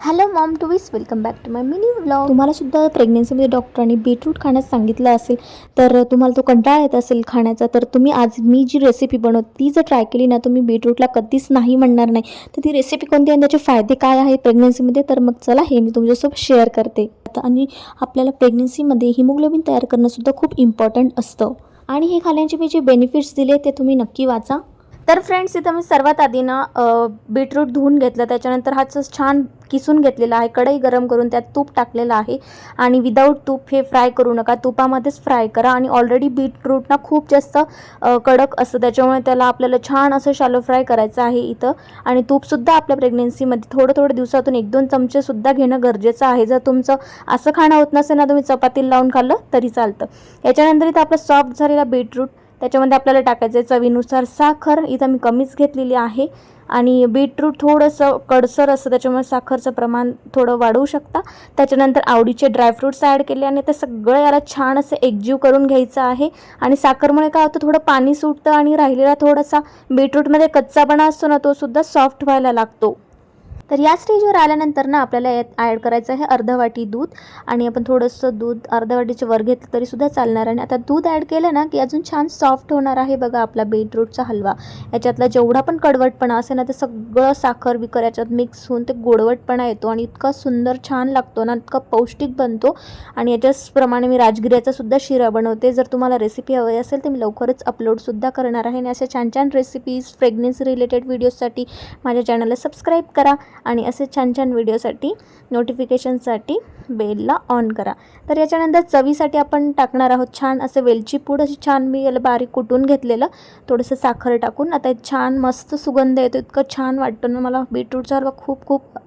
Hello mom to be's welcome back to my mini vlog. तुम्हाला सुद्धा प्रेग्नेन्सीमध्ये डॉक्टरांनी beetroot खाण्यास सांगितलं असेल तर तुम्हाला तो कंटाळा येत असेल खाण्याचा, तर तुम्ही आज मी जी रेसिपी बनवते ती जर ट्राय केली ना, तुम्ही बीटरूटला कधीच नाही म्हणणार नाही. तर ती रेसिपी कोणती आणि त्याचे फायदे काय आहेत प्रेग्नेन्सीमध्ये, तर मग चला हे मी तुमच्यासोबत शेअर करते. आणि आपल्याला प्रेग्नेन्सीमध्ये हिमोग्लोबिन तयार करणंसुद्धा खूप इम्पॉर्टंट असतं आणि हे खाण्याचे मी जे बेनिफिट्स दिले ते तुम्ही नक्की वाचा. तर फ्रेंड्स, इथं मी सर्वात आधी ना बीटरूट धुवून घेतलं, त्याच्यानंतर हा छान किसून घेतलेला आहे. कढई गरम करून त्यात तूप टाकलेलं आहे आणि विदाऊट तूप हे फ्राय करू नका, तुपामध्येच फ्राय करा. आणि ऑलरेडी बीटरूट ना खूप जास्त कडक असतं, त्याच्यामुळे त्याला आपल्याला छान असं शॅलो फ्राय करायचं आहे इथं. आणि तूपसुद्धा आपल्या प्रेग्नेन्सीमध्ये थोडं दिवसातून 1-2 चमचेसुद्धा घेणं गरजेचं आहे. जर तुमचं असं खाणं होत नसेल ना, तुम्ही चपातीला लावून खाल्लं तरी चालतं. याच्यानंतर इथं आपलं सॉफ्ट झालेला बीटरूट, त्याच्यामध्ये आपल्याला टाकायचं आहे चवीनुसार साखर. इथं मी कमीच घेतलेली आहे आणि बीटरूट थोडंसं कडसर असतं, त्याच्यामुळे साखरचं प्रमाण थोडं वाढवू शकता. त्याच्यानंतर आवडीचे ड्रायफ्रूट्स ॲड केले आणि ते सगळं याला छान असं एकजीव करून घ्यायचं आहे. आणि साखरमुळे काय होतं, थोडं पाणी सुटतं आणि राहिलेला थोडासा बीटरूटमध्ये कच्चापणा असतो ना, तो सुद्धा सॉफ्ट व्हायला लागतो. तर या स्टेजवर आल्यानंतर ना आपल्याला यात ॲड करायचं आहे अर्धा वाटी दूध. आणि आपण थोडंसं दूध अर्ध्या वाटीच्या वर घेतलं तरीसुद्धा चालणार. आणि आता दूध ॲड केलं ना की अजून छान सॉफ्ट होणार आहे बघा आपला बीटरूटचा हलवा. याच्यातला जेवढा पण कडवटपणा असेल ना, ते सगळं साखर बिकर याच्यात मिक्स होऊन ते गोडवटपणा येतो आणि इतका सुंदर छान लागतो ना, इतका पौष्टिक बनतो. आणि याच्याचप्रमाणे मी राजगिऱ्याचा सुद्धा शिरा बनवते. जर तुम्हाला रेसिपी हवी असेल तर मी लवकरच अपलोडसुद्धा करणार आहे. आणि अशा छान छान रेसिपीज प्रेग्नेन्सी रिलेटेड व्हिडिओजसाठी माझ्या चॅनलला सबस्क्राईब करा आणि असे छान छान व्हिडिओसाठी नोटिफिकेशनसाठी बेलला ऑन करा. तर याच्यानंतर चवीसाठी आपण टाकणार आहोत छान असं वेलची पूड. अशी छान मी याला बारीक कुटून घेतलेलं, थोडंसं साखर टाकून. आता छान मस्त सुगंध येतो, इतकं छान वाटतं ना. मला बीटरूटचा हलवा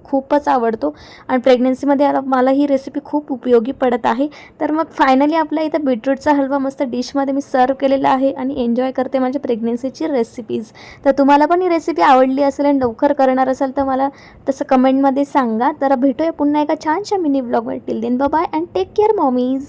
खूपच आवडतो आणि प्रेग्नेन्सीमध्ये मला ही रेसिपी खूप उपयोगी पडत आहे. तर मग फायनली आपल्या इथं बीटरूटचा हलवा मस्त डिशमध्ये मी सर्व केलेला आहे आणि एन्जॉय करते माझ्या प्रेग्नेन्सीची रेसिपीज. तर तुम्हाला पण ही रेसिपी आवडली असेल आणि लवकर करणार असेल तर मला तसं कमेंटमध्ये सांगा. तर भेटूया पुन्हा एका छानशा मिनी ब्लॉगवर. Till then bye bye and take care mommies.